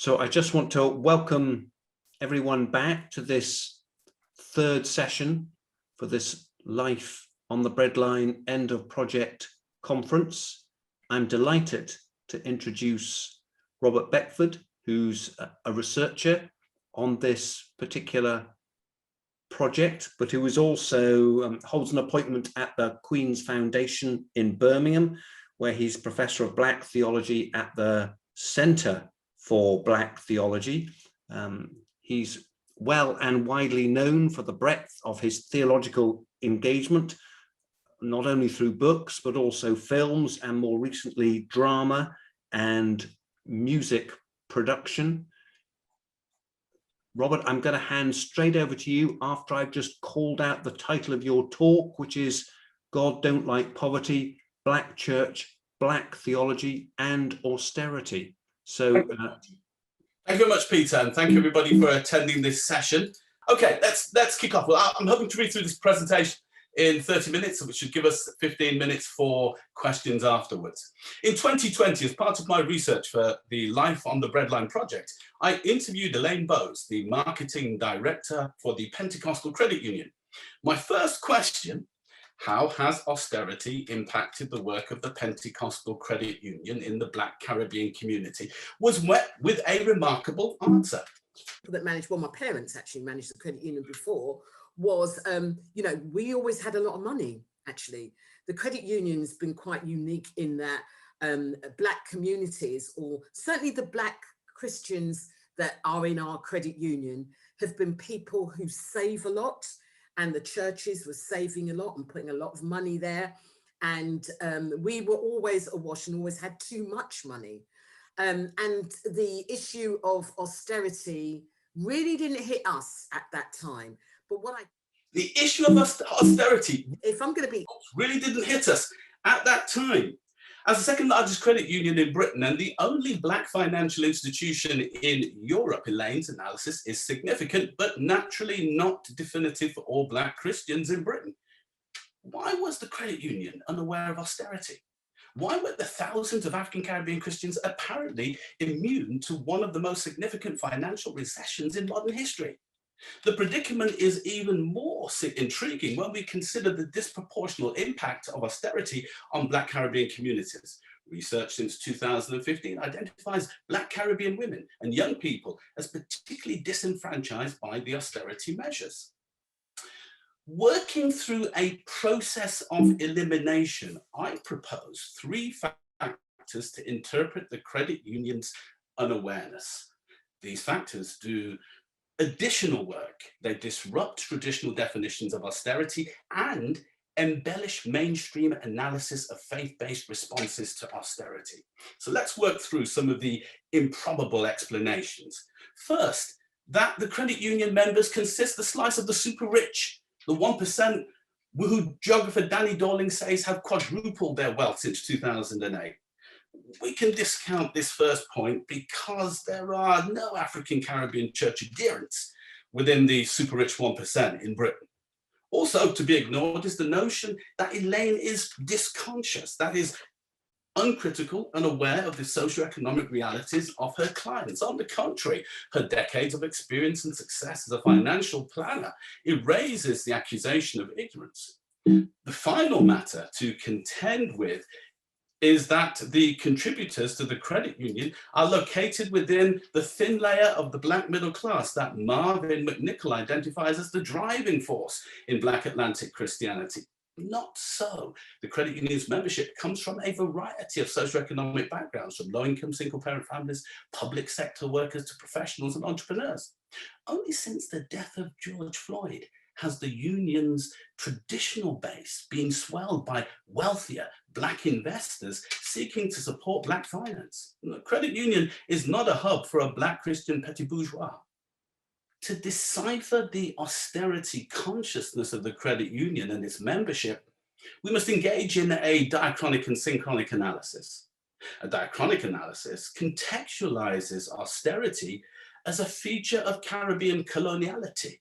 So I just want to welcome everyone back to this third session for this Life on the Breadline End of Project conference. I'm delighted to introduce Robert Beckford, who's a researcher on this particular project, but who is also holds an appointment at the Queen's Foundation in Birmingham, where he's Professor of Black Theology at the Centre for Black Theology. He's well and widely known for the breadth of his theological engagement, not only through books, but also films and more recently drama and music production. Robert, I'm going to hand straight over to you after I've just called out the title of your talk, which is God Don't Like Poverty, Black Church, Black Theology and Austerity. So thank you very much, Peter, and thank you everybody for attending this session. Okay, let's kick off. Well, I'm hoping to read through this presentation in 30 minutes, which should give us 15 minutes for questions afterwards. In 2020, as part of my research for the Life on the Breadline project, I interviewed Elaine Bowes, the marketing director for the Pentecostal Credit Union. My first question, how has austerity impacted the work of the Pentecostal Credit Union in the Black Caribbean community, was met with a remarkable answer. That managed, well, my parents actually managed the credit union before, was, you know, we always had a lot of money, actually. The credit union's been quite unique in that Black communities, or certainly the Black Christians that are in our credit union, have been people who save a lot, and the churches were saving a lot and putting a lot of money there. And we were always awash and always had too much money. And the issue of austerity really didn't hit us at that time. But the issue of austerity, if I'm going to be, really didn't hit us at that time. As the second largest credit union in Britain and the only Black financial institution in Europe, Elaine's analysis is significant, but naturally not definitive for all Black Christians in Britain. Why was the credit union unaware of austerity? Why were the thousands of African Caribbean Christians apparently immune to one of the most significant financial recessions in modern history? The predicament is even more intriguing when we consider the disproportional impact of austerity on Black Caribbean communities. Research since 2015 identifies Black Caribbean women and young people as particularly disenfranchised by the austerity measures. Working through a process of elimination, I propose 3 factors to interpret the credit union's unawareness. These factors do additional work. They disrupt traditional definitions of austerity and embellish mainstream analysis of faith-based responses to austerity. So let's work through some of the improbable explanations. First, that the credit union members consist the slice of the super rich, the 1% who geographer Danny Dorling says have quadrupled their wealth since 2008. We can discount this first point because there are no African Caribbean church adherents within the super rich 1% in Britain. Also to be ignored is the notion that Elaine is disconscious, that is uncritical and aware of the socioeconomic realities of her clients. On the contrary, her decades of experience and success as a financial planner erases the accusation of ignorance. The final matter to contend with is that the contributors to the credit union are located within the thin layer of the Black middle class that Marvin McNichol identifies as the driving force in Black Atlantic Christianity. Not so. The credit union's membership comes from a variety of socioeconomic backgrounds, from low-income single-parent families, public sector workers to professionals and entrepreneurs. Only since the death of George Floyd has the union's traditional base been swelled by wealthier Black investors seeking to support Black finance. The credit union is not a hub for a Black Christian petit bourgeois. To decipher the austerity consciousness of the credit union and its membership, we must engage in a diachronic and synchronic analysis. A diachronic analysis contextualizes austerity as a feature of Caribbean coloniality.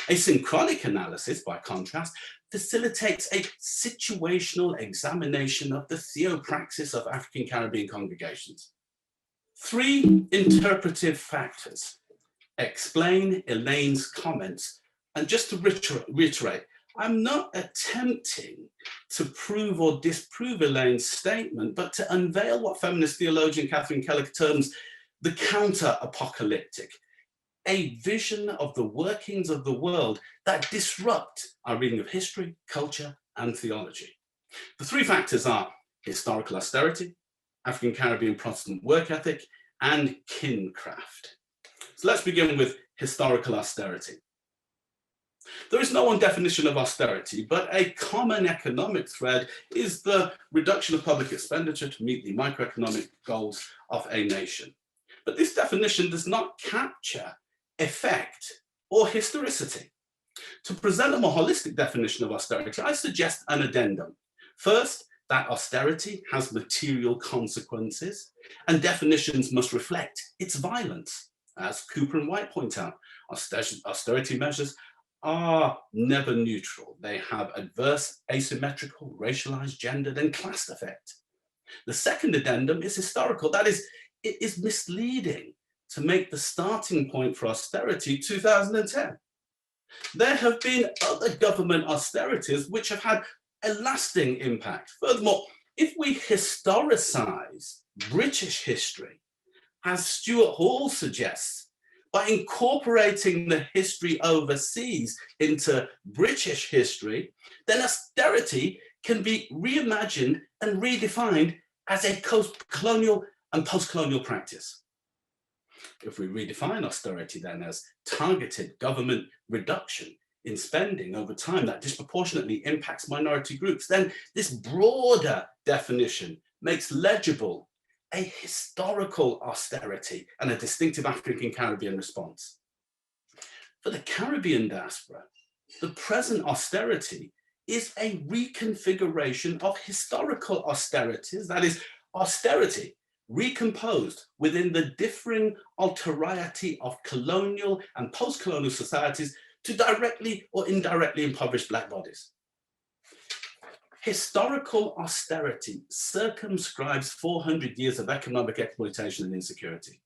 A synchronic analysis, by contrast, facilitates a situational examination of the theopraxis of African Caribbean congregations. Three interpretive factors explain Elaine's comments. And just to reiterate, I'm not attempting to prove or disprove Elaine's statement, but to unveil what feminist theologian Catherine Keller terms the counter-apocalyptic, a vision of the workings of the world that disrupt our reading of history, culture, and theology. The three factors are historical austerity, African Caribbean Protestant work ethic, and kincraft. So let's begin with historical austerity. There is no one definition of austerity, but a common economic thread is the reduction of public expenditure to meet the microeconomic goals of a nation. But this definition does not capture effect or historicity. To present a more holistic definition of austerity, I suggest an addendum. First, that austerity has material consequences, and definitions must reflect its violence. As Cooper and White point out, austerity measures are never neutral. They have adverse, asymmetrical, racialized, gendered, and classed effect. The second addendum is historical. That is, it is misleading to make the starting point for austerity 2010. There have been other government austerities which have had a lasting impact. Furthermore, if we historicize British history, as Stuart Hall suggests, by incorporating the history overseas into British history, then austerity can be reimagined and redefined as a colonial and post-colonial practice. If we redefine austerity then as targeted government reduction in spending over time that disproportionately impacts minority groups, then this broader definition makes legible a historical austerity and a distinctive African Caribbean response. For the Caribbean diaspora, the present austerity is a reconfiguration of historical austerities, that is, austerity recomposed within the differing alterity of colonial and post-colonial societies to directly or indirectly impoverish Black bodies. Historical austerity circumscribes 400 years of economic exploitation and insecurity.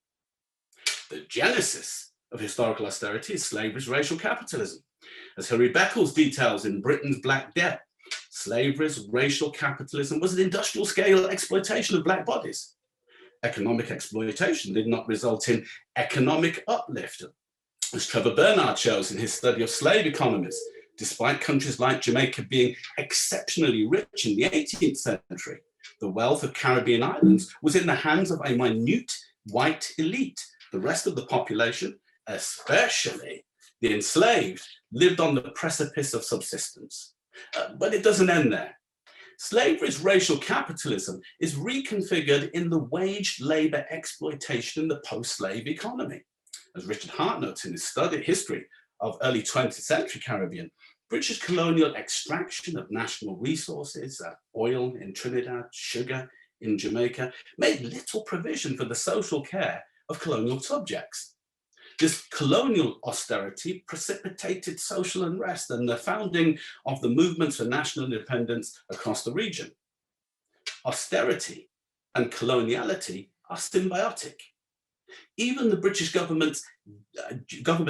The genesis of historical austerity is slavery's racial capitalism. As Hilary Beckles details in Britain's Black Debt, slavery's racial capitalism was an industrial scale exploitation of Black bodies. Economic exploitation did not result in economic uplift. As Trevor Bernard shows in his study of slave economies, despite countries like Jamaica being exceptionally rich in the 18th century, the wealth of Caribbean islands was in the hands of a minute white elite. The rest of the population, especially the enslaved, lived on the precipice of subsistence. But it doesn't end there. Slavery's racial capitalism is reconfigured in the wage labor exploitation in the post-slave economy. As Richard Hart notes in his history of early 20th century Caribbean, British colonial extraction of national resources, oil in Trinidad, sugar in Jamaica, made little provision for the social care of colonial subjects. This colonial austerity precipitated social unrest and the founding of the movements for national independence across the region. Austerity and coloniality are symbiotic. Even the British government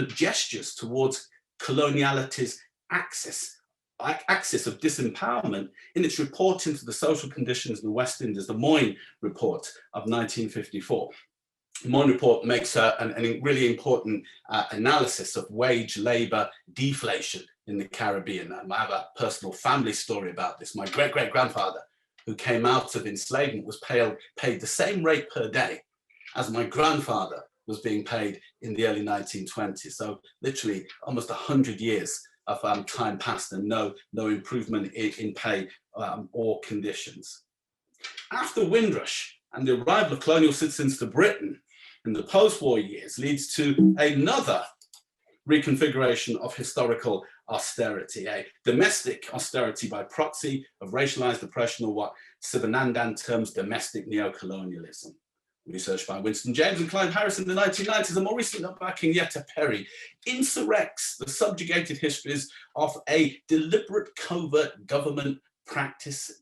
gestures towards coloniality's axis of disempowerment in its report into the social conditions in the West Indies, the Moyne Report of 1954. The Moyne Report makes a really important analysis of wage labor deflation in the Caribbean. I have a personal family story about this. My great-great-grandfather, who came out of enslavement, was paid the same rate per day as my grandfather was being paid in the early 1920s. So literally almost 100 years of time passed and no improvement in pay or conditions. After Windrush and the arrival of colonial citizens to Britain in the post-war years leads to another reconfiguration of historical austerity, a domestic austerity by proxy of racialized oppression, or what Sivanandan terms domestic neocolonialism. Research by Winston James and Clive Harris in the 1990s, and more recently by Kenyatta Perry, insurrects the subjugated histories of a deliberate covert government practices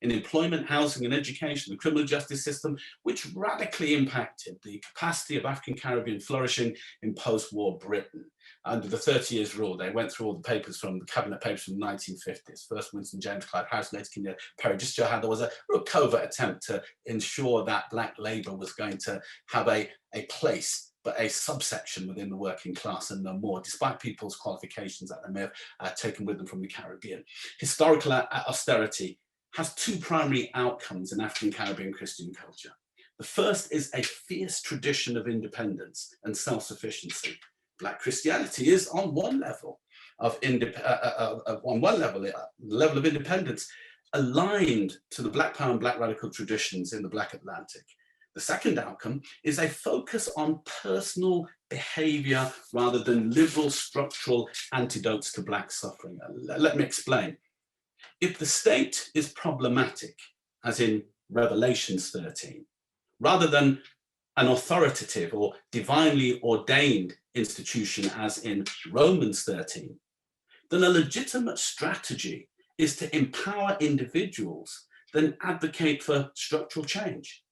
in employment, housing and education, the criminal justice system, which radically impacted the capacity of African Caribbean flourishing in post-war Britain. Under the 30 Years' Rule, they went through all the papers from the cabinet papers from the 1950s, first Winston James, Clyde Harris, later Kenya Perry, just to show how there was a real covert attempt to ensure that black labour was going to have a place, but a subsection within the working class and no more, despite people's qualifications that they may have taken with them from the Caribbean. Historical austerity has two primary outcomes in African Caribbean Christian culture. The first is a fierce tradition of independence and self-sufficiency. Black Christianity is on one level of level of independence aligned to the Black Power and Black radical traditions in the Black Atlantic. The second outcome is a focus on personal behavior rather than liberal structural antidotes to Black suffering. Let me explain. If the state is problematic, as in Revelations 13, rather than an authoritative or divinely ordained institution, as in Romans 13, then a legitimate strategy is to empower individuals, then advocate for structural change.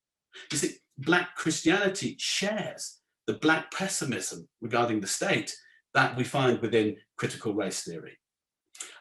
You see, Black Christianity shares the Black pessimism regarding the state that we find within critical race theory.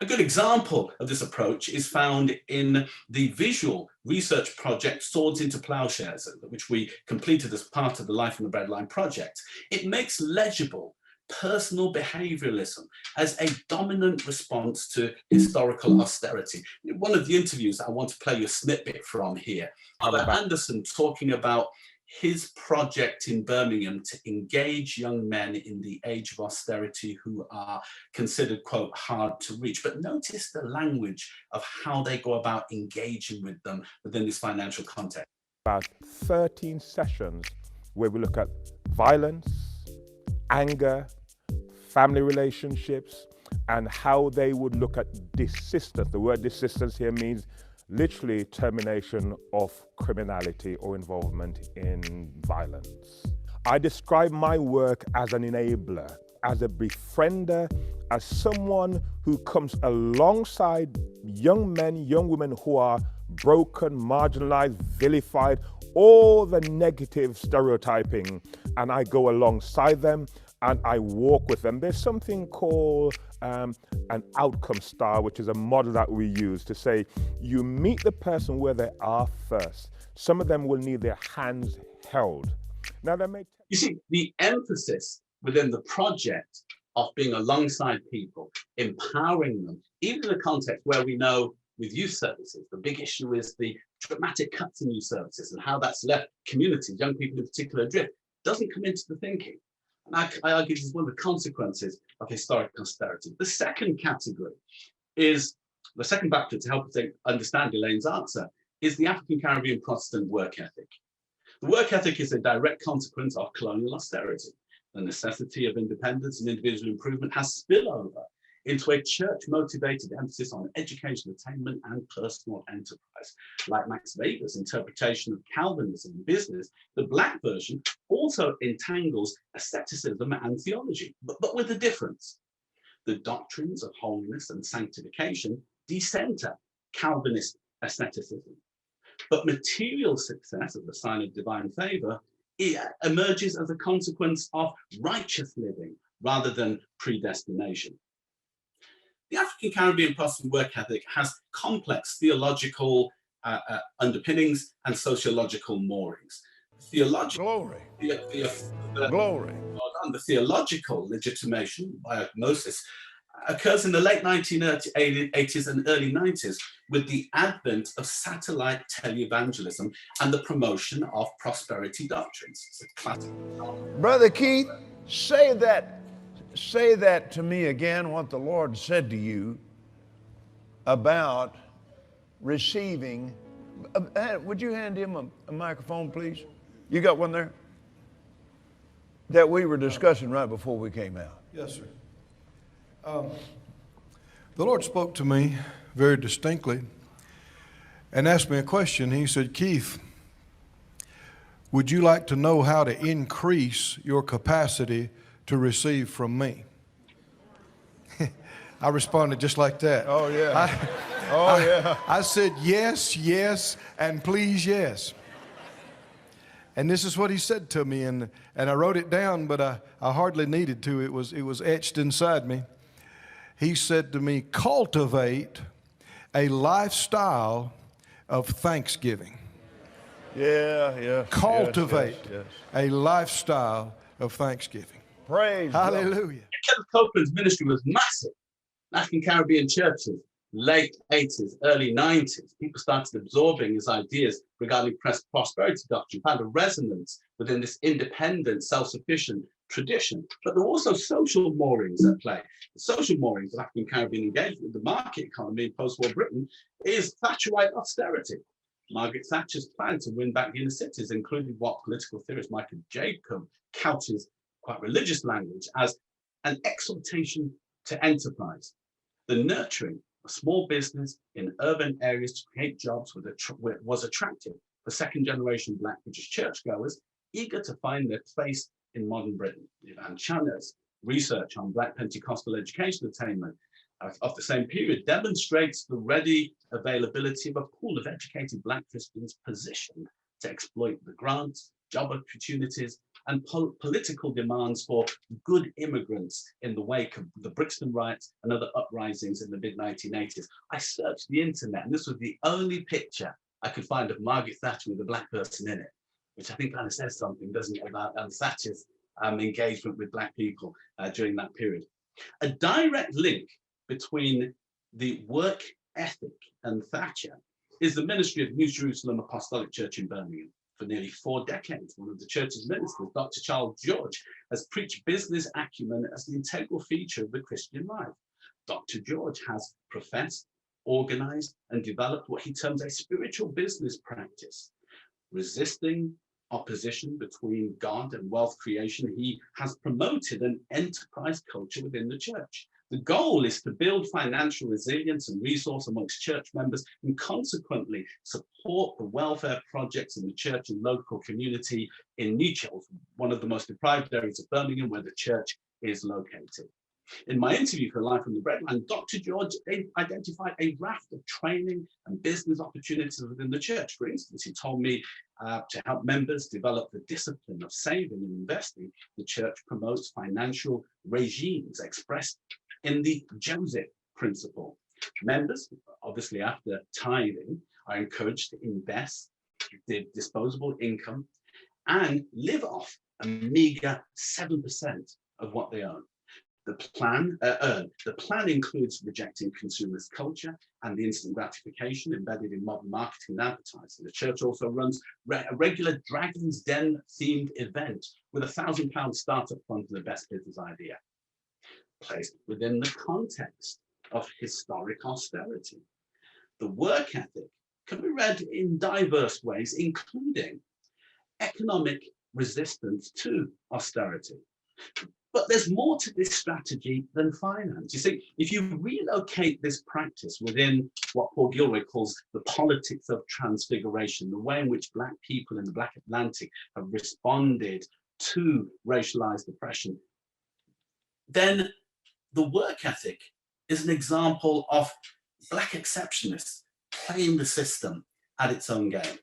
A good example of this approach is found in the visual research project Swords into Plowshares, which we completed as part of the Life on the Breadline project. It makes legible personal behavioralism as a dominant response to historical austerity. One of the interviews I want to play you a snippet from here, Albert Anderson talking about his project in Birmingham to engage young men in the age of austerity who are considered, quote, hard to reach. But notice the language of how they go about engaging with them within this financial context. About 13 sessions where we look at violence, anger, family relationships, and how they would look at desistance. The word desistance here means literally termination of criminality or involvement in violence. I describe my work as an enabler, as a befriender, as someone who comes alongside young men, young women who are broken, marginalized, vilified, all the negative stereotyping, and I go alongside them and I walk with them. There's something called an outcome star, which is a model that we use to say, you meet the person where they are first. Some of them will need their hands held. Now they may... You see, the emphasis within the project of being alongside people, empowering them, even in a context where we know with youth services, the big issue is the dramatic cuts in youth services and how that's left communities, young people in particular, adrift, doesn't come into the thinking. And I argue this is one of the consequences of historic austerity. The second category is, the second factor to help us understand Elaine's answer, is the African Caribbean Protestant work ethic. The work ethic is a direct consequence of colonial austerity. The necessity of independence and individual improvement has spillover into a church-motivated emphasis on education, attainment, and personal enterprise. Like Max Weber's interpretation of Calvinism in business, the Black version also entangles asceticism and theology, but with a difference. The doctrines of holiness and sanctification decenter Calvinist asceticism. But material success as a sign of divine favor emerges as a consequence of righteous living rather than predestination. The African Caribbean Protestant work ethic has complex theological underpinnings and sociological moorings. Glory. Glory. The theological legitimation by osmosis occurs in the late 1980s and early 90s with the advent of satellite televangelism and the promotion of prosperity doctrines. It's a classic. Brother Keith, say that to me again, what the Lord said to you about receiving. Would you hand him a microphone, please? You got one there? That we were discussing right before we came out. Yes, sir. The Lord spoke to me very distinctly and asked me a question. He said, Keith, would you like to know how to increase your capacity to receive from me? I responded just like that. Oh, yeah. Oh, yeah. I said, yes, yes, and please, yes. And this is what he said to me, and I wrote it down, but I hardly needed to. It was etched inside me. He said to me, cultivate a lifestyle of thanksgiving. Yeah, yeah. Cultivate yes. a lifestyle of thanksgiving. Praise God. Hallelujah. Kenneth Copeland's ministry was massive. African Caribbean churches, late 80s, early 90s, people started absorbing his ideas regarding prosperity doctrine, found a resonance within this independent, self-sufficient tradition. But there were also social moorings at play. The social moorings of African Caribbean engagement with the market economy in post-war Britain is Thatcherite austerity. Margaret Thatcher's plan to win back the inner cities included what political theorist Michael Jacob couches quite religious language as an exhortation to enterprise, the nurturing of small business in urban areas to create jobs was attractive for second-generation Black British churchgoers eager to find their place in modern Britain. Ivan Chana's research on Black Pentecostal education attainment of the same period demonstrates the ready availability of a pool of educated Black Christians positioned to exploit the grants, job opportunities, and political demands for good immigrants in the wake of the Brixton riots and other uprisings in the mid-1980s. I searched the internet, and this was the only picture I could find of Margaret Thatcher with a Black person in it, which I think kind of says something, doesn't it, about Thatcher's engagement with Black people during that period. A direct link between the work ethic and Thatcher is the ministry of New Jerusalem Apostolic Church in Birmingham. For nearly 4 decades, one of the church's ministers, Dr. Charles George, has preached business acumen as the integral feature of the Christian life. Dr. George has professed, organized, and developed what he terms a spiritual business practice. Resisting opposition between God and wealth creation, he has promoted an enterprise culture within the church. The goal is to build financial resilience and resource amongst church members and consequently support the welfare projects in the church and local community in Newchapel, one of the most deprived areas of Birmingham where the church is located. In my interview for Life from the Breadline, Dr. George identified a raft of training and business opportunities within the church. For instance, he told me to help members develop the discipline of saving and investing, the church promotes financial regimes expressed in the Joseph principle. Members, obviously after tithing, are encouraged to invest their disposable income and live off a meager 7% of what they own. The plan includes rejecting consumerist culture and the instant gratification embedded in modern marketing and advertising. The church also runs a regular Dragon's Den themed event with a £1,000 startup fund for the best business idea, placed within the context of historic austerity. The work ethic can be read in diverse ways, including economic resistance to austerity. But there's more to this strategy than finance. You see, if you relocate this practice within what Paul Gilroy calls the politics of transfiguration, the way in which Black people in the Black Atlantic have responded to racialized oppression, then the work ethic is an example of Black exceptionists playing the system at its own game.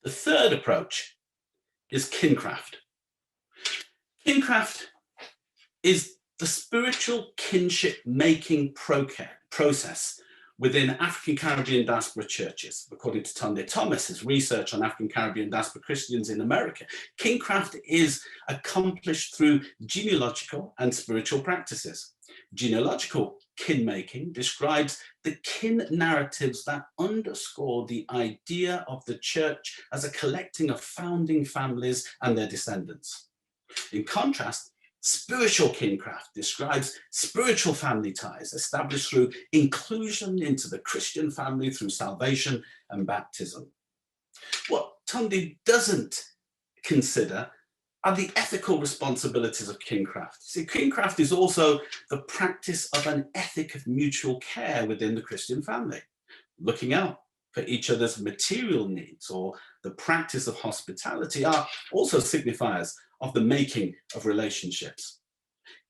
The third approach is kincraft. Kincraft is the spiritual kinship making process within African Caribbean diaspora churches. According to Tunde Thomas's research on African Caribbean diaspora Christians in America, kincraft is accomplished through genealogical and spiritual practices. Genealogical kin making describes the kin narratives that underscore the idea of the church as a collecting of founding families and their descendants. In contrast, spiritual kincraft describes spiritual family ties established through inclusion into the Christian family through salvation and baptism. What Tunde doesn't consider are the ethical responsibilities of kincraft. See, kincraft is also the practice of an ethic of mutual care within the Christian family, looking out for each other's material needs, or the practice of hospitality are also signifiers of the making of relationships.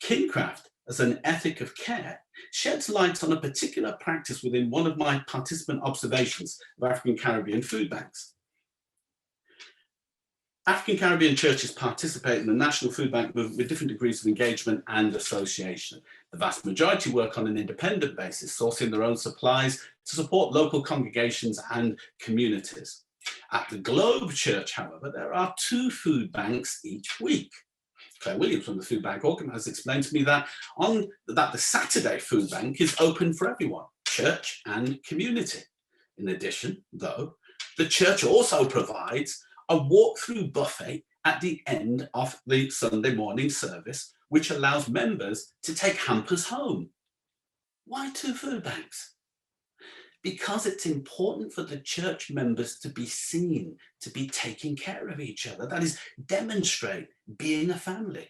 Kincraft, as an ethic of care, sheds light on a particular practice within one of my participant observations of African Caribbean food banks. African Caribbean churches participate in the national food bank movement with different degrees of engagement and association. The vast majority work on an independent basis, sourcing their own supplies to support local congregations and communities. At the Globe Church, however, there are 2 food banks each week. Claire Williams from the Food Bank Organiser explained to me that the Saturday food bank is open for everyone, church and community. In addition, though, the church also provides a walk-through buffet at the end of the Sunday morning service, which allows members to take hampers home. Why 2 food banks? Because it's important for the church members to be seen, to be taking care of each other. That is, demonstrate being a family.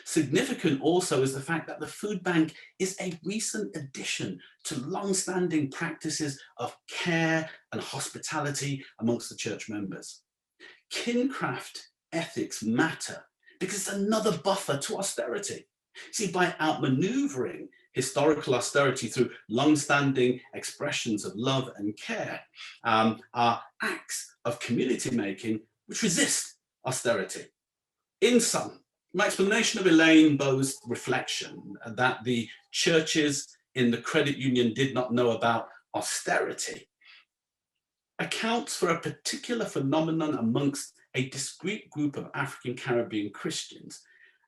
Significant also is the fact that the food bank is a recent addition to long-standing practices of care and hospitality amongst the church members. Kincraft ethics matter because it's another buffer to austerity. See, by outmaneuvering historical austerity through long-standing expressions of love and care, are acts of community making which resist austerity. In sum, my explanation of Elaine Bow's reflection that the churches in the credit union did not know about austerity accounts for a particular phenomenon amongst a discrete group of African Caribbean Christians.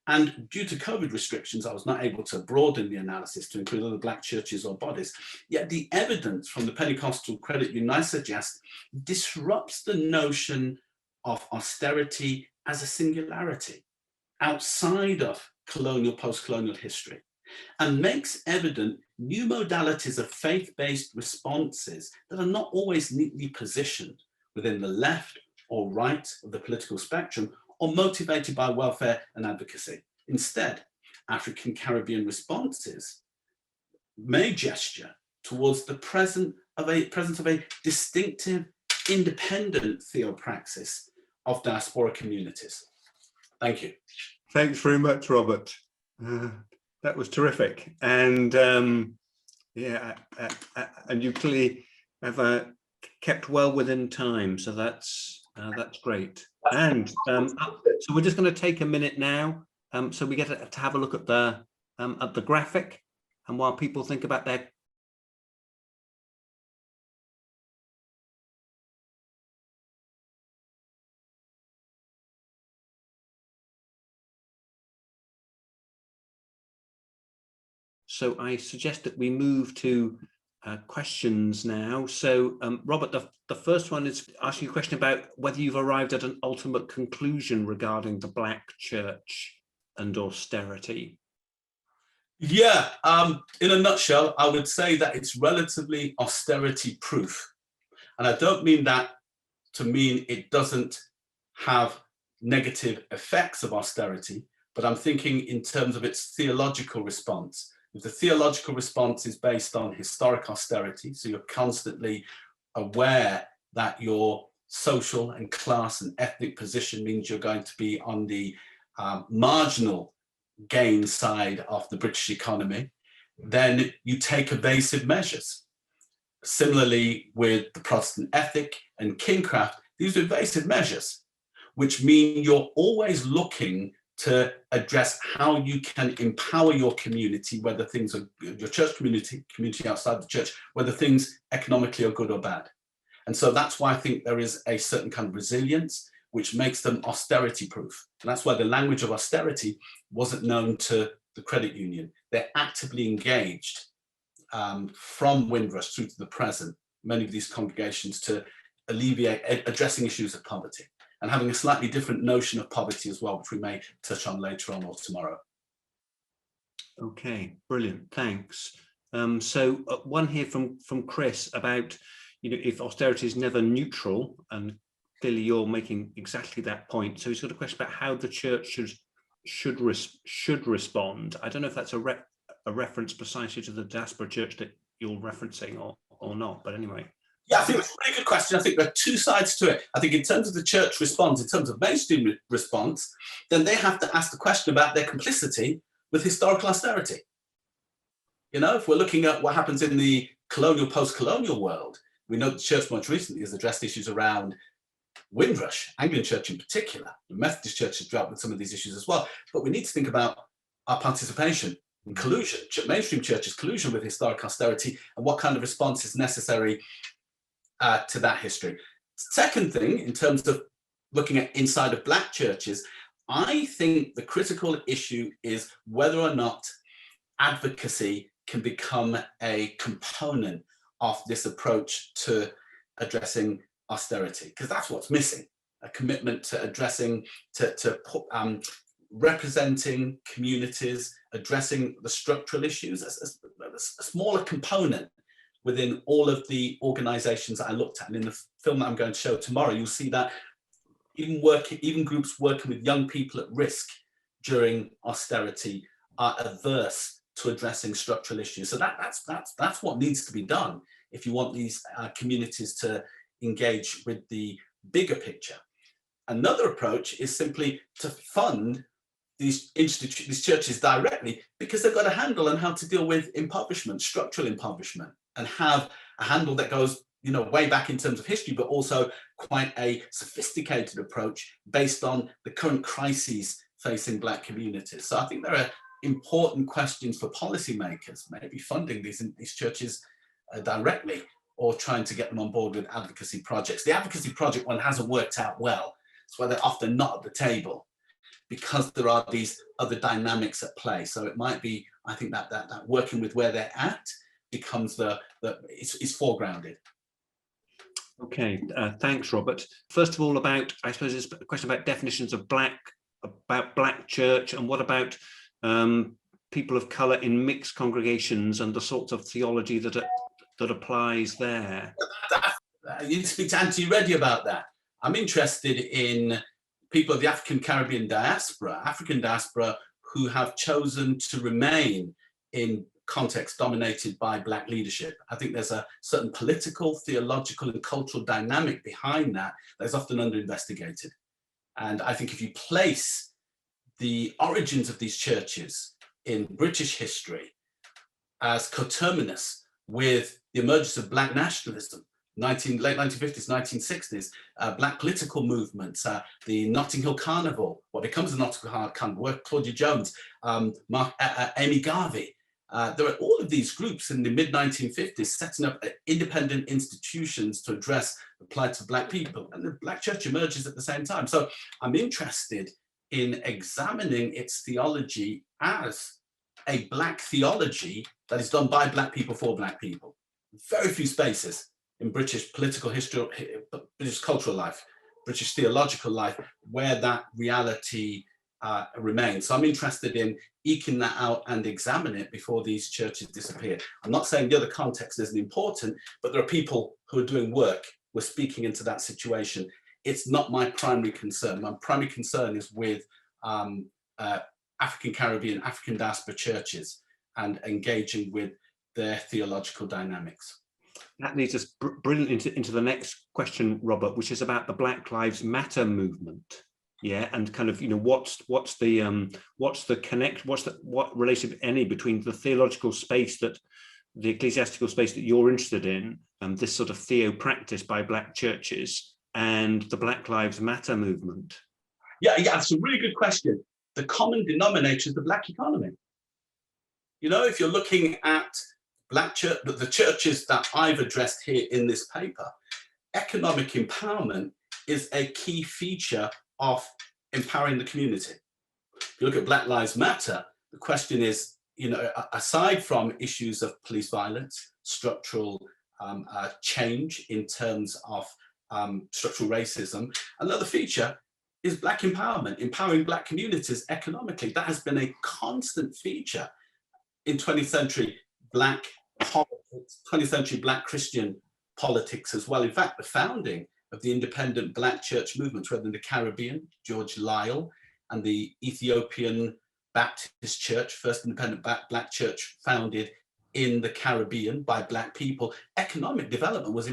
And due to COVID restrictions, I was not able to broaden the analysis to include other Black churches or bodies. Yet the evidence from the Pentecostal Credit Union, I suggest, disrupts the notion of austerity as a singularity outside of colonial, post-colonial history, and makes evident new modalities of faith-based responses that are not always neatly positioned within the left or right of the political spectrum or motivated by welfare and advocacy. Instead, African Caribbean responses may gesture towards the presence of a distinctive, independent theopraxis of diasporic communities. Thank you. Thanks very much, Robert. That was terrific. And yeah, and you clearly have kept well within time, so that's great. And so we're just going to take a minute now, so we get to have a look at the graphic, and while people think about their So I suggest that we move to questions now. So Robert, the first one is asking a question about whether you've arrived at an ultimate conclusion regarding the Black church and austerity. Yeah, in a nutshell, I would say that it's relatively austerity proof. And I don't mean that to mean it doesn't have negative effects of austerity, but I'm thinking in terms of its theological response. If the theological response is based on historic austerity, so you're constantly aware that your social and class and ethnic position means you're going to be on the marginal gain side of the British economy, then you take evasive measures. Similarly, with the Protestant ethic and kincraft, these are evasive measures, which mean you're always looking to address how you can empower your community, whether things are your church community outside the church, whether things economically are good or bad. And so that's why I think there is a certain kind of resilience, which makes them austerity proof. And that's why the language of austerity wasn't known to the credit union. They're actively engaged from Windrush through to the present, many of these congregations, to alleviate addressing issues of poverty, and having a slightly different notion of poverty as well, which we may touch on later on or tomorrow. Okay, brilliant, thanks. So one here from Chris about, if austerity is never neutral, and clearly you're making exactly that point. So he's got a question about how the church should respond. I don't know if that's a reference precisely to the diaspora church that you're referencing or not, but anyway. Yeah, I think that's a really good question. I think there are two sides to it. I think in terms of the church response, in terms of mainstream response, then they have to ask the question about their complicity with historical austerity. You know, if we're looking at what happens in the colonial, post-colonial world, we know the church most recently has addressed issues around Windrush, Anglican Church in particular. The Methodist Church has dealt with some of these issues as well. But we need to think about our participation in collusion, mainstream churches collusion with historic austerity, and what kind of response is necessary to that history. Second thing, in terms of looking at inside of Black churches, I think the critical issue is whether or not advocacy can become a component of this approach to addressing austerity, because that's what's missing, a commitment to addressing, representing communities, addressing the structural issues, a smaller component within all of the organizations that I looked at. And in the film that I'm going to show tomorrow, you'll see that even groups working with young people at risk during austerity are averse to addressing structural issues. So that's what needs to be done if you want these communities to engage with the bigger picture. Another approach is simply to fund these churches directly, because they've got a handle on how to deal with impoverishment, structural impoverishment, and have a handle that goes, you know, way back in terms of history, but also quite a sophisticated approach based on the current crises facing Black communities. So I think there are important questions for policymakers, maybe funding these churches directly, or trying to get them on board with advocacy projects. The advocacy project one hasn't worked out well. That's why they're often not at the table, because there are these other dynamics at play. So it might be, I think that working with where they're at becomes it's foregrounded. Okay, thanks, Robert. First of all, I suppose it's a question about definitions of Black church, and what about people of colour in mixed congregations and the sorts of theology that applies there? You need to speak to Auntie Reddy about that. I'm interested in people of the African Caribbean diaspora who have chosen to remain in context dominated by Black leadership. I think there's a certain political, theological, and cultural dynamic behind that is often under-investigated. And I think if you place the origins of these churches in British history as coterminous with the emergence of Black nationalism, late 1950s, 1960s, Black political movements, the Notting Hill Carnival, what becomes the Notting Hill Carnival, Claudia Jones, Amy Garvey. There are all of these groups in the mid-1950s setting up independent institutions to address the plight of Black people, and the Black church emerges at the same time. So I'm interested in examining its theology as a Black theology that is done by Black people for Black people. Very few spaces in British political history, British cultural life, British theological life, where that reality remains. So I'm interested in eking that out and examine it before these churches disappear. I'm not saying the other context isn't important, but there are people who are doing work. We're speaking into that situation. It's not my primary concern. My primary concern is with African Caribbean, African diaspora churches, and engaging with their theological dynamics. That leads us brilliantly into the next question, Robert, which is about the Black Lives Matter movement. Yeah, and kind of, you know, what relationship, any, between the theological space, that the ecclesiastical space that you're interested in, this sort of theo practice by Black churches, and the Black Lives Matter movement? Yeah, that's a really good question. The common denominator is the Black economy. You know, if you're looking at the churches that I've addressed here in this paper, economic empowerment is a key feature of empowering the community. If you look at Black Lives Matter, the question is, you know, aside from issues of police violence, structural change in terms of structural racism, another feature is Black empowerment, empowering Black communities economically. That has been a constant feature in 20th century Black politics, 20th century Black Christian politics as well. In fact, the founding of the independent Black church movements, whether in the Caribbean, George Lyle, and the Ethiopian Baptist Church, first independent Black church founded in the Caribbean by Black people. Economic development was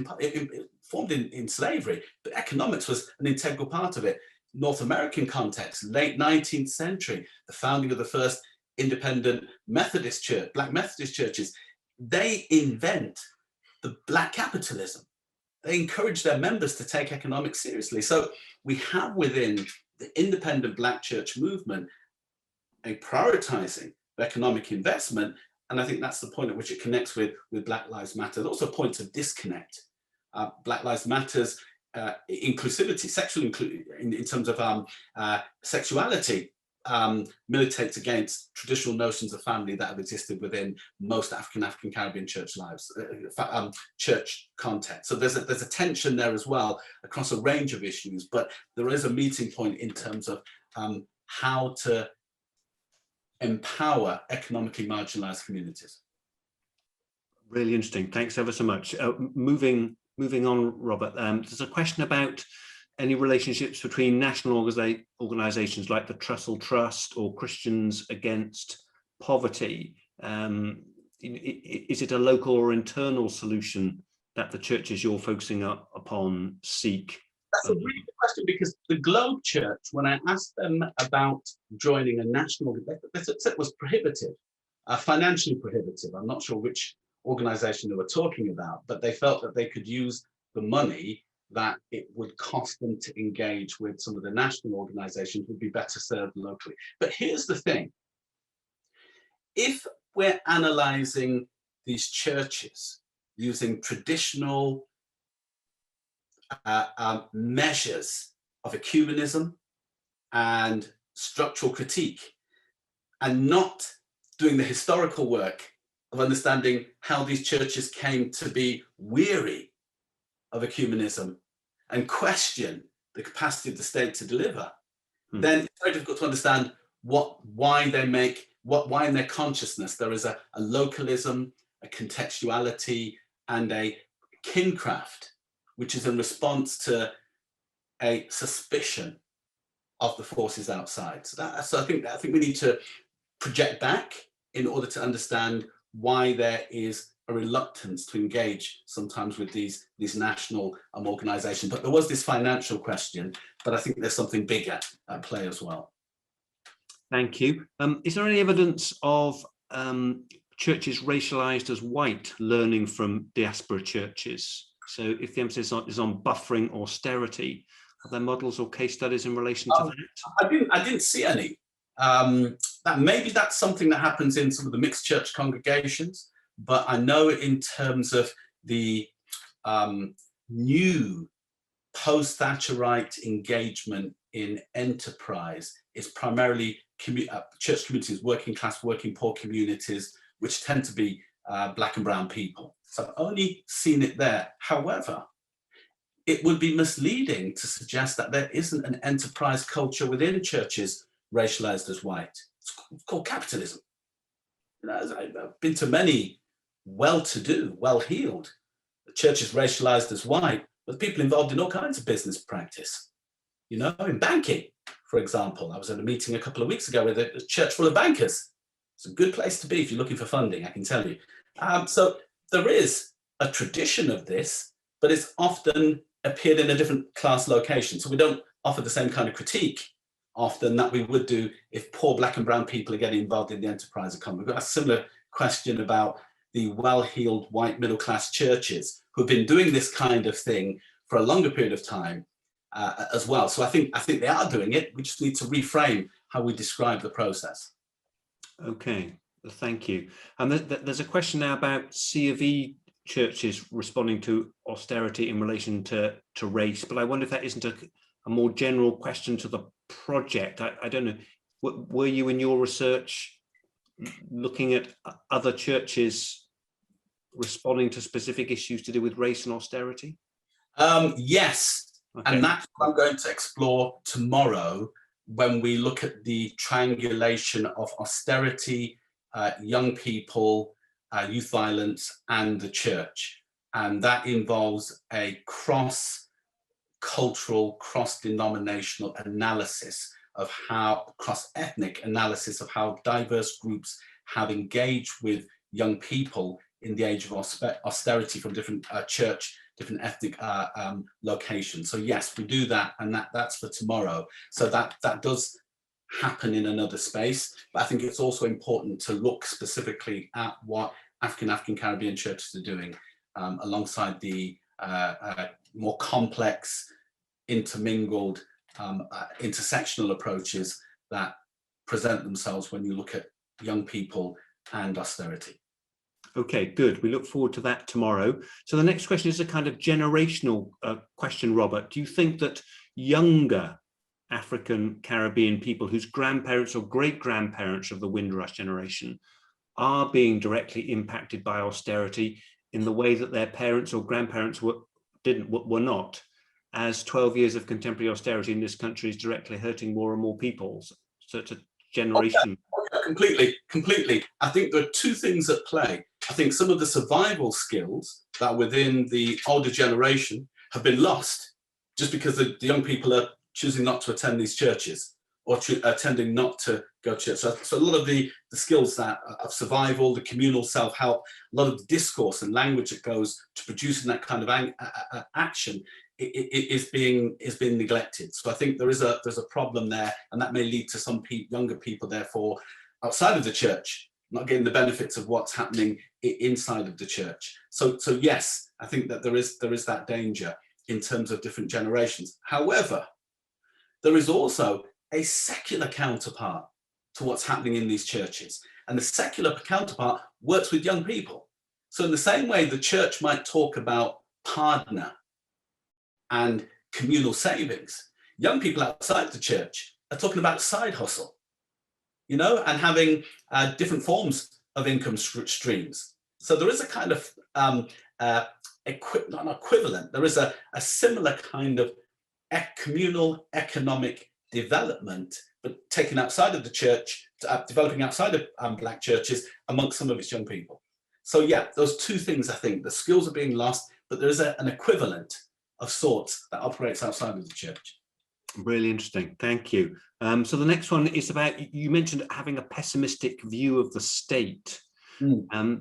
formed in slavery, but economics was an integral part of it. North American context, late 19th century, the founding of the first independent Methodist church, Black Methodist churches, they invent the Black capitalism. They encourage their members to take economics seriously. So we have within the independent Black church movement a prioritizing of economic investment. And I think that's the point at which it connects with Black Lives Matter. There's also points of disconnect. Black Lives Matter's inclusivity, sexual in terms of sexuality, militates against traditional notions of family that have existed within most African Caribbean church lives, church context. So there's a tension there as well across a range of issues, but there is a meeting point in terms of how to empower economically marginalized communities. Really interesting. Thanks ever so much. Moving on, Robert, there's a question about any relationships between national organizations like the Trussell Trust or Christians Against Poverty. Is it a local or internal solution that the churches you're focusing upon seek? That's a really good question, because the Globe Church, when I asked them about joining a national, they said it was prohibitive, financially prohibitive. I'm not sure which organization they were talking about, but they felt that they could use the money that it would cost them to engage with some of the national organizations would be better served locally. But here's the thing. If we're analyzing these churches using traditional measures of ecumenism and structural critique, and not doing the historical work of understanding how these churches came to be weary of ecumenism and question the capacity of the state to deliver, then it's very difficult to understand why in their consciousness there is a localism, a contextuality, and a kincraft, which is in response to a suspicion of the forces outside. So I think we need to project back in order to understand why there is a reluctance to engage sometimes with these national organizations. But there was this financial question, but I think there's something bigger at play as well. Thank you. Is there any evidence of churches racialized as white learning from diaspora churches? So if the emphasis is on buffering austerity, are there models or case studies in relation to that? I didn't see any. That maybe that's something that happens in some of the mixed church congregations, but I know in terms of the new post-Thatcherite engagement in enterprise, it's primarily church communities, working class, working poor communities, which tend to be Black and brown people. So I've only seen it there. However, it would be misleading to suggest that there isn't an enterprise culture within churches racialized as white. It's called capitalism. You know, I've been to many well-to-do, well-heeled churches racialized as white, with people involved in all kinds of business practice. You know, in banking, for example. I was at a meeting a couple of weeks ago with a church full of bankers. It's a good place to be if you're looking for funding, I can tell you. So there is a tradition of this, but it's often appeared in a different class location. So we don't offer the same kind of critique often that we would do if poor Black and brown people are getting involved in the enterprise economy. We've got a similar question about the well-heeled white middle-class churches who've been doing this kind of thing for a longer period of time as well. So I think they are doing it. We just need to reframe how we describe the process. Okay, thank you. And there's a question now about C of E churches responding to austerity in relation to race, but I wonder if that isn't a more general question to the project. I don't know, were you in your research looking at other churches responding to specific issues to do with race and austerity? Yes, okay. And that's what I'm going to explore tomorrow when we look at the triangulation of austerity, young people, youth violence, and the church. And that involves a cross-cultural, cross-denominational analysis of how, cross-ethnic analysis of how diverse groups have engaged with young people in the age of austerity from different church, different ethnic locations. So yes, we do that, and that's for tomorrow. So that does happen in another space. But I think it's also important to look specifically at what African Caribbean churches are doing alongside the more complex, intermingled, intersectional approaches that present themselves when you look at young people and austerity. Okay, good. We look forward to that tomorrow. So the next question is a kind of generational question, Robert. Do you think that younger African Caribbean people whose grandparents or great-grandparents of the Windrush generation are being directly impacted by austerity in the way that their parents or grandparents were not, as 12 years of contemporary austerity in this country is directly hurting more and more people? So it's a generation. Completely. I think there are two things at play. I think some of the survival skills that within the older generation have been lost just because the young people are choosing not to attend these churches or attending not to go to church. So a lot of the skills that of survival, the communal self-help, a lot of the discourse and language that goes to producing that kind of action is being neglected. So I think there's a problem there, and that may lead to some younger people, therefore, outside of the church, not getting the benefits of what's happening inside of the church. So yes, I think that there is that danger in terms of different generations. However, there is also a secular counterpart to what's happening in these churches, and the secular counterpart works with young people. So in the same way the church might talk about partner and communal savings, young people outside the church are talking about side hustle, and having different forms of income streams. So there is a kind of not equivalent, there is a similar kind of communal economic development, but taken outside of the church, developing outside of Black churches amongst some of its young people. So yeah, those two things, I think, the skills are being lost, but there is an equivalent of sorts that operates outside of the church. Really interesting, thank you. So the next one is about, you mentioned having a pessimistic view of the state.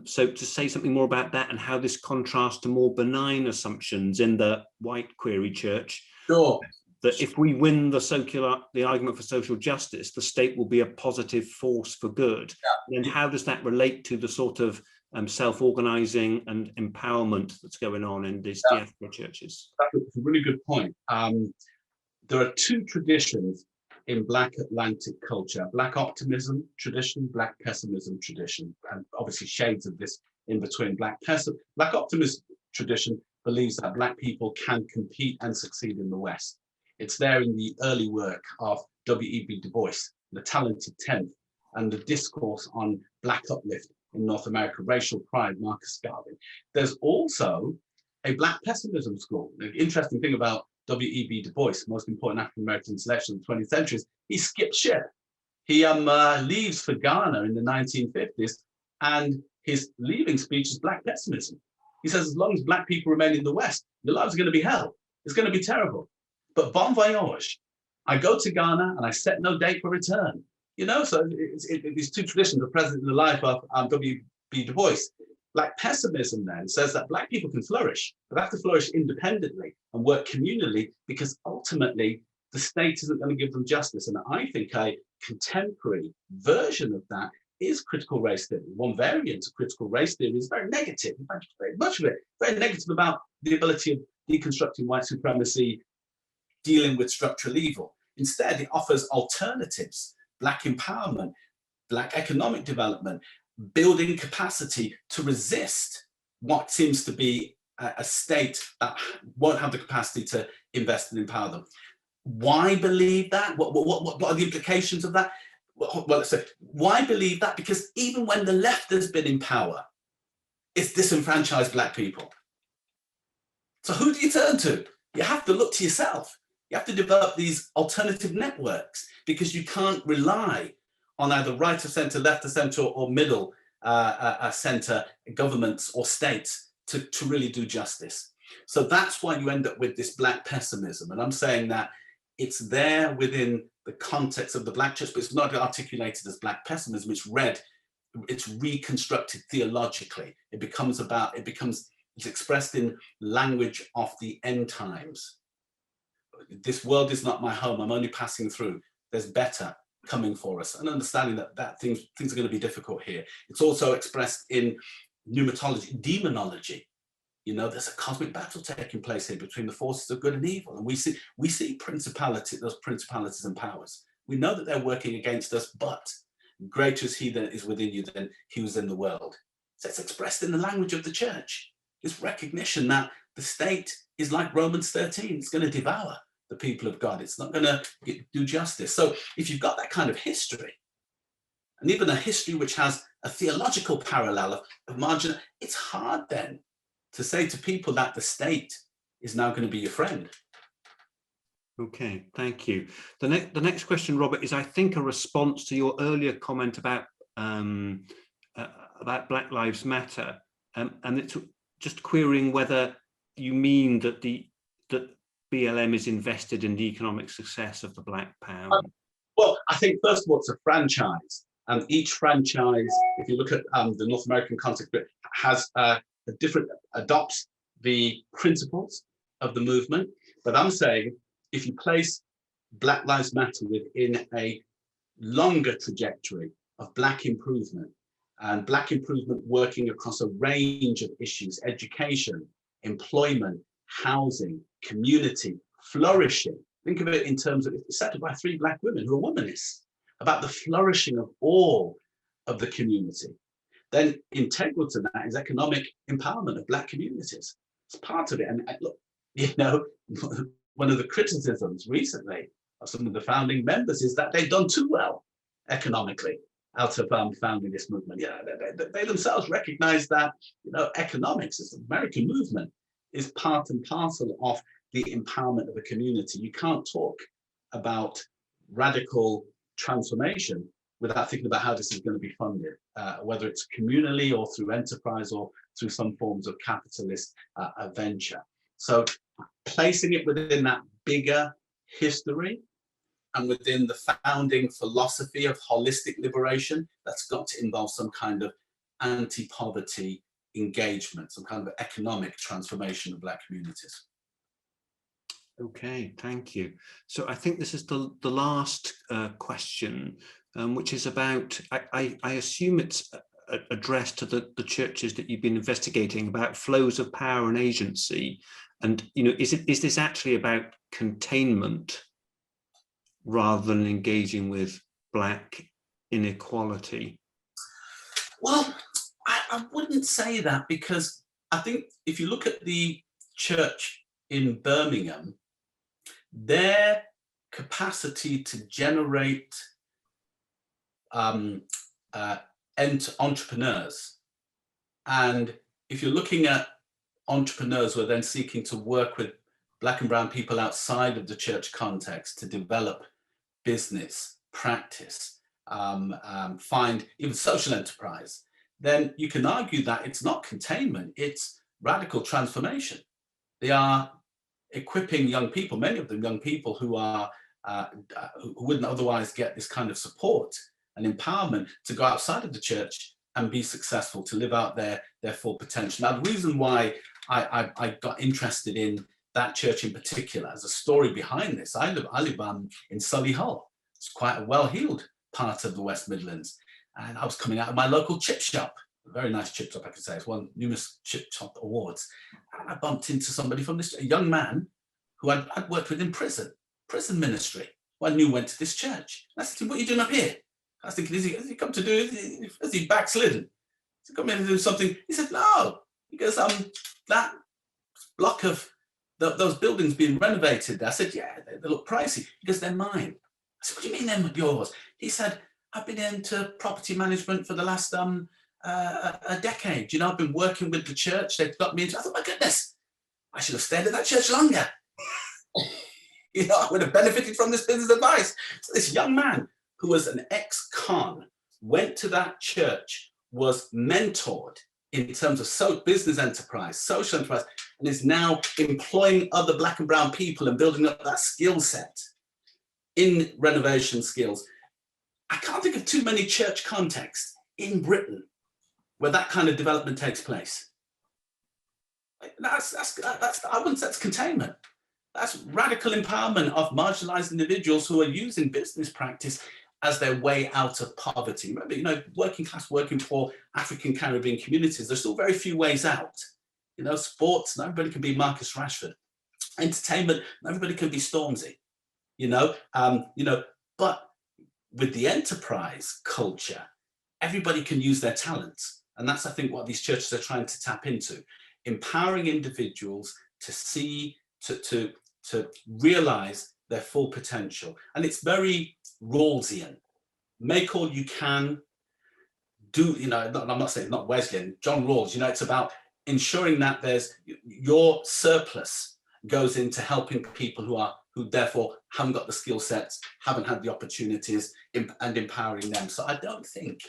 So to say something more about that and how this contrasts to more benign assumptions in the white query church. Sure. That if we win the argument for social justice, the state will be a positive force for good. Yeah. And how does that relate to the sort of self-organizing and empowerment that's going on in these diaspora churches? That's a really good point. There are two traditions in Black Atlantic culture: Black optimism tradition, Black pessimism tradition, and obviously shades of this in between. Black optimism tradition believes that Black people can compete and succeed in the West. It's there in the early work of W.E.B. Du Bois, The Talented Tenth, and the discourse on Black uplift in North America, racial pride, Marcus Garvey. There's also a Black pessimism school. The interesting thing about W.E.B. Du Bois, most important African-American intellectual in the 20th century, is he skipped ship. He leaves for Ghana in the 1950s, and his leaving speech is Black pessimism. He says, as long as Black people remain in the West, your lives are going to be hell. It's going to be terrible. But bon voyage, I go to Ghana and I set no date for return. So these two traditions are present in the life of W.B. Du Bois. Black pessimism then says that Black people can flourish, but they have to flourish independently and work communally, because ultimately the state isn't going to give them justice. And I think a contemporary version of that is critical race theory. One variant of critical race theory is very negative, in fact, very much of it, very negative about the ability of deconstructing white supremacy, dealing with structural evil. Instead, it offers alternatives: Black empowerment, Black economic development, building capacity to resist what seems to be a state that won't have the capacity to invest and empower them. Why believe that? What are the implications of that? Well, so why believe that? Because even when the left has been in power, it's disenfranchised Black people. So who do you turn to? You have to look to yourself. You have to develop these alternative networks, because you can't rely on either right of center, left of center, or middle center governments or states to really do justice. So that's why you end up with this Black pessimism. And I'm saying that it's there within the context of the Black church, but it's not articulated as Black pessimism. It's reconstructed theologically. It's expressed in language of the end times. This world is not my home. I'm only passing through. There's better coming for us, and understanding that things are going to be difficult here. It's also expressed in pneumatology, demonology. You know, there's a cosmic battle taking place here between the forces of good and evil, and we see principalities and powers. We know that they're working against us, but greater is he that is within you than he was in the world. So it's expressed in the language of the church. This recognition that the state is like Romans 13. It's going to devour the people of God. It's not going to do justice. So if you've got that kind of history, and even a history which has a theological parallel of margin, it's hard then to say to people that the state is now going to be your friend. Okay, thank you. The next question, Robert, is I think a response to your earlier comment about Black Lives Matter, and it's just querying whether you mean that that BLM is invested in the economic success of the Black Pound. Well, I think first of all, it's a franchise, and each franchise, if you look at the North American context, has adopts the principles of the movement. But I'm saying, if you place Black Lives Matter within a longer trajectory of Black improvement, and Black improvement working across a range of issues: education, employment, housing, community, flourishing. Think of it in terms of, it's settled by 3 Black women who are womanists, about the flourishing of all of the community. Then integral to that is economic empowerment of Black communities. It's part of it. And look, you know, one of the criticisms recently of some of the founding members is that they've done too well economically out of founding this movement. Yeah, they themselves recognize that, you know, economics as an American movement is part and parcel of the empowerment of a community. You can't talk about radical transformation without thinking about how this is going to be funded, whether it's communally or through enterprise or through some forms of capitalist venture. So placing it within that bigger history and within the founding philosophy of holistic liberation, that's got to involve some kind of anti-poverty engagement, some kind of economic transformation of Black communities. Okay, thank you. So I think this is the last question, which is about, I assume it's addressed to the churches that you've been investigating, about flows of power and agency. And, you know, is this actually about containment rather than engaging with Black inequality? Well, I wouldn't say that, because I think if you look at the church in Birmingham, their capacity to generate entrepreneurs, and if you're looking at entrepreneurs who are then seeking to work with Black and brown people outside of the church context to develop business, practice, find even social enterprise, then you can argue that it's not containment, it's radical transformation. They are equipping young people, many of them young people who are who wouldn't otherwise get this kind of support and empowerment to go outside of the church and be successful, to live out their full potential. Now, the reason why I got interested in that church in particular, as a story behind this, I live in Solihull. It's quite a well-heeled part of the West Midlands. And I was coming out of my local chip shop, a very nice chip shop, I could say. It's won numerous chip shop awards. And I bumped into somebody from this, a young man who I'd worked with in prison ministry, who I knew went to this church. And I said to him, "What are you doing up here?" I was thinking, has he come to do, has he backslidden? Has he come in to do something? He said, "No." He goes, that block of those buildings being renovated. I said, "Yeah, they look pricey." He goes, "They're mine." I said, "What do you mean they're yours?" He said, "I've been into property management for the last a decade. You know, I've been working with the church. They've got me into." I thought, my goodness, I should have stayed at that church longer. You know, I would have benefited from this business advice. So this young man who was an ex-con went to that church, was mentored in terms of business enterprise, social enterprise, and is now employing other Black and brown people and building up that skill set in renovation skills. I can't think of too many church contexts in Britain where that kind of development takes place. I wouldn't say that's containment. That's radical empowerment of marginalized individuals who are using business practice as their way out of poverty. Remember, you know, working class, working poor, African Caribbean communities, there's still very few ways out. You know, sports, not everybody can be Marcus Rashford. Entertainment, not everybody can be Stormzy. You know, but with the enterprise culture, everybody can use their talents. And that's, I think, what these churches are trying to tap into, empowering individuals to see, to realize their full potential. And it's very Rawlsian. Make all you can, do, you know, I'm not saying not Wesleyan, John Rawls, you know, it's about ensuring that there's your surplus goes into helping people who therefore haven't got the skill sets, haven't had the opportunities, and empowering them. So I don't think,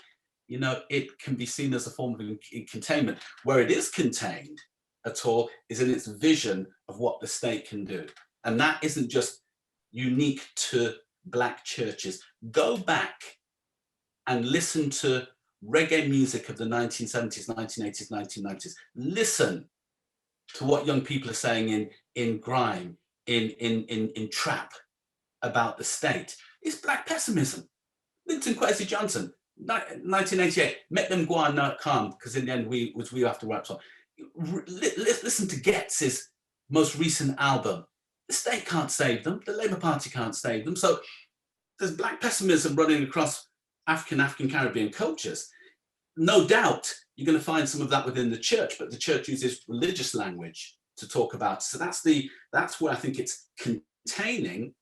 you know, it can be seen as a form of containment. Where it is contained at all is in its vision of what the state can do. And that isn't just unique to Black churches. Go back and listen to reggae music of the 1970s, 1980s, 1990s. Listen to what young people are saying in grime, in trap about the state. It's Black pessimism. Linton Kwesi Johnson, 1988, make them go on, not come, because in the end we have to wrap up. Listen to Getz's most recent album. The state can't save them. The Labour Party can't save them. So there's Black pessimism running across African Caribbean cultures. No doubt you're going to find some of that within the church, but the church uses religious language to talk about. So that's where I think it's containing,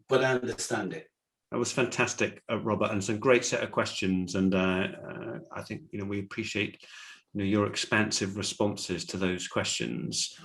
but I understand it. That was fantastic, Robert, and some great set of questions. And I think, you know, we appreciate, you know, your expansive responses to those questions.